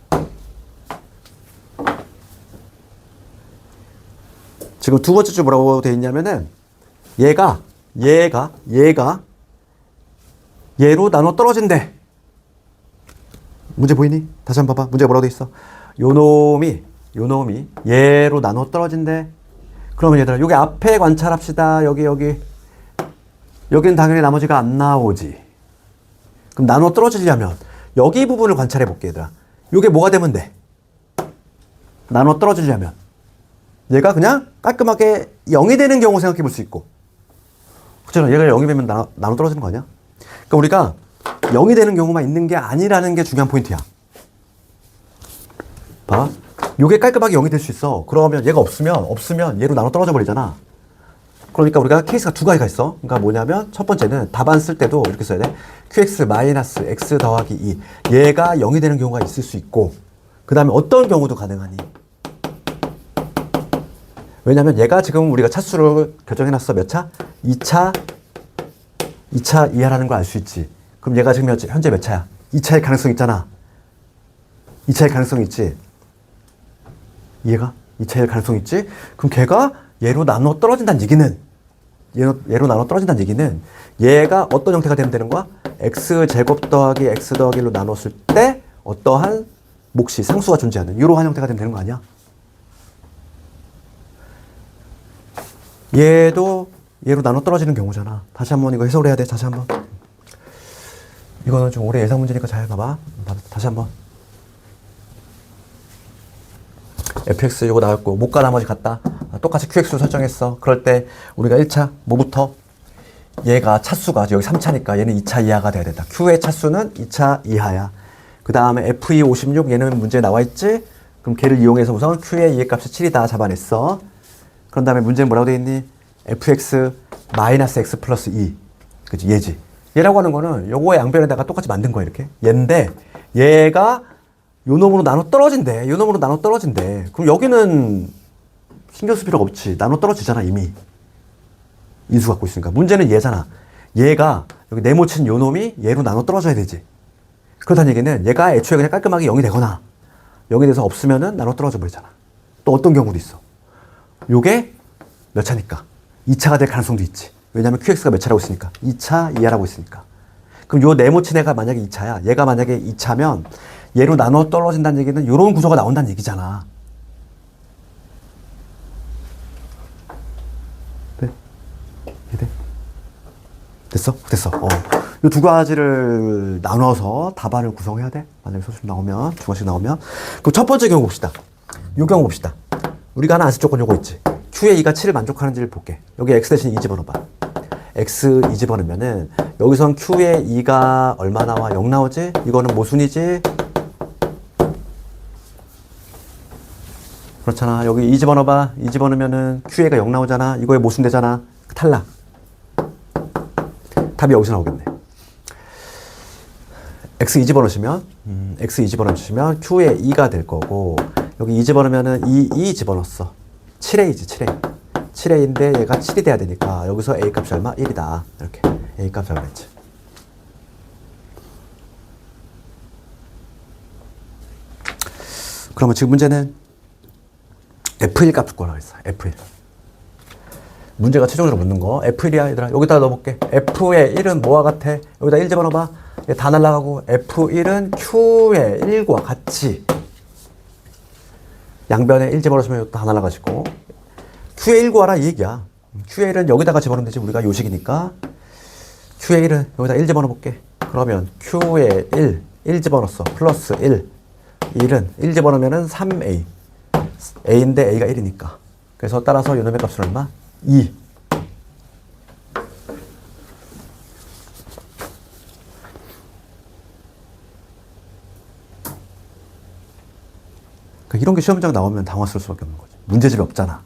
지금 두 번째 줄 뭐라고 돼 있냐면은 얘가 얘로 나눠 떨어진대. 문제 보이니? 다시 한번 봐봐. 문제가 뭐라고 돼 있어? 요 놈이 얘로 나눠 떨어진대. 그러면 얘들아 여기 앞에 관찰합시다. 여기는 당연히 나머지가 안 나오지. 그럼 나눠 떨어지려면 여기 부분을 관찰해 볼게 얘들아. 요게 뭐가 되면 돼? 나눠 떨어지려면 얘가 그냥 깔끔하게 0이 되는 경우 생각해 볼 수 있고, 그렇잖아. 얘가 0이 되면 나눠 떨어지는 거 아니야? 그러니까 우리가 0이 되는 경우만 있는 게 아니라는 게 중요한 포인트야. 봐. 요게 깔끔하게 0이 될 수 있어. 그러면 얘가 없으면 얘로 나눠 떨어져 버리잖아. 그러니까 우리가 케이스가 두 가지가 있어. 그러니까 뭐냐면 첫 번째는 답안 쓸 때도 이렇게 써야 돼. qx 마이너스 x 더하기 2. 얘가 0이 되는 경우가 있을 수 있고, 그 다음에 어떤 경우도 가능하니? 왜냐면 얘가 지금 우리가 차수를 결정해놨어. 몇 차? 2차 이하라는 걸 알 수 있지. 그럼 얘가 지금 현재 몇 차야? 2차일 가능성 있잖아. 2차일 가능성 있지. 얘가 2차일 가능성 있지. 그럼 걔가 얘로 나눠 떨어진다는 얘기는 얘가 어떤 형태가 되면 되는 거야? x제곱 더하기 x 더하기 1로 나눴을 때 어떠한 몫이 상수가 존재하는 이러한 형태가 되면 되는 거 아니야? 얘도 얘로 나눠 떨어지는 경우잖아. 다시 한번 이거 해석을 해야 돼. 다시 한번. 이거는 좀 오래 예상 문제니까 잘 봐봐. 다시 한번. fx 이거 나왔고 못가 나머지 같다. 똑같이 qx로 설정했어. 그럴 때 우리가 1차 뭐부터? 얘가 차수가 여기 3차니까 얘는 2차 이하가 돼야 된다. q의 차수는 2차 이하야. 그 다음에 fe 56 얘는 문제에 나와 있지? 그럼 걔를 이용해서 우선 q의 이해 값이 7이다 잡아냈어. 그런 다음에 문제는 뭐라고 되어 있니? fx 마이너스 x 플러스 2. 그치? 얘지. 얘라고 하는 거는 요거의 양변에다가 똑같이 만든 거야, 이렇게. 얘인데, 얘가 요 놈으로 나눠 떨어진대. 그럼 여기는 신경 쓸 필요가 없지. 나눠 떨어지잖아, 이미. 인수 갖고 있으니까. 문제는 얘잖아. 얘가 여기 네모친 요 놈이 얘로 나눠 떨어져야 되지. 그렇다는 얘기는 얘가 애초에 그냥 깔끔하게 0이 되거나 0이 돼서 없으면은 나눠 떨어져 버리잖아. 또 어떤 경우도 있어. 요게 몇 차니까? 2차가 될 가능성도 있지. 왜냐면 QX가 몇 차라고 있으니까. 2차 이하라고 있으니까. 그럼 요 네모친 애가 만약에 2차야. 얘가 만약에 2차면 얘로 나눠 떨어진다는 얘기는 요런 구조가 나온다는 얘기잖아. 네? 네? 됐어? 됐어. 요 두 가지를 나눠서 답안을 구성해야 돼. 만약에 소수 나오면, 두 가지씩 나오면. 그럼 첫 번째 경우 봅시다. 요 경우 봅시다. 우리가 하나 안 쓸 조건 요거 있지. q의 2가 7을 만족하는지를 볼게. 여기 x 대신 2 집어넣어봐. x 2 집어넣으면은 여기선 q의 2가 얼마 나와? 0 나오지? 이거는 모순이지? 그렇잖아. 여기 2 집어넣어봐. 2 집어넣으면은 q의 2가 0 나오잖아. 이거에 모순되잖아. 탈락. 답이 여기서 나오겠네. x 2 집어넣으시면 q의 2가 될 거고, 여기 2 집어넣으면은 2 집어넣었어. 7a지, 7a. 7a인데 얘가 7이 돼야 되니까 여기서 a 값이 얼마? 1이다. 이렇게. a 값이 얼마였지? 그러면 지금 문제는 f1 값 구하라고 했어. f1. 문제가 최종적으로 묻는 거. f1이야, 얘들아. 여기다 넣어볼게. f의 1은 뭐와 같아? 여기다 1 집어넣어봐. 얘 다 날라가고, f1은 q의 1과 같이. 양변에 1 집어넣으시면 이것도 다 날라가시고. q의 1 구하라 이 얘기야. q의 1은 여기다가 집어넣으면 되지. 우리가 요식이니까. q의 1은 여기다 1 집어넣어볼게. 그러면 q의 1 집어넣었어. 플러스 1은 1 집어넣으면 3a. a인데 a가 1이니까. 그래서 따라서 요놈의 값은 얼마? 2. 이런 게 시험장 나오면 당황스러울 수밖에 없는 거지. 문제집이 없잖아.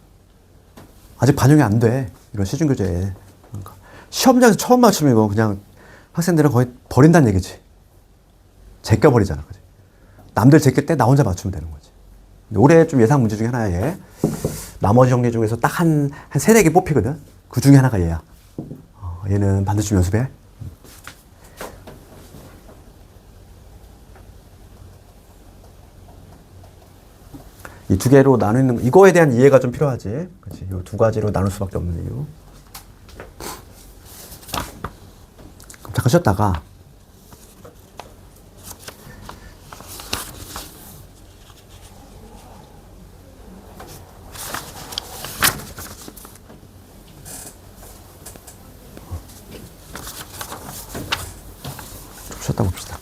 아직 반영이 안 돼. 이런 시중교재에. 그러니까 시험장에서 처음 맞추면 이거 그냥 학생들은 거의 버린다는 얘기지. 제껴버리잖아. 그지? 남들 제낄 때 나 혼자 맞추면 되는 거지. 올해 좀 예상 문제 중에 하나에 나머지 정리 중에서 딱 한 세네 개 뽑히거든. 그 중에 하나가 얘야. 얘는 반드시 좀 연습해. 이 두 개로 나누는, 이거에 대한 이해가 좀 필요하지. 그치? 이 두 가지로 나눌 수밖에 없는 이유. 그럼 잠깐 쉬었다가, 좀 쉬었다 봅시다.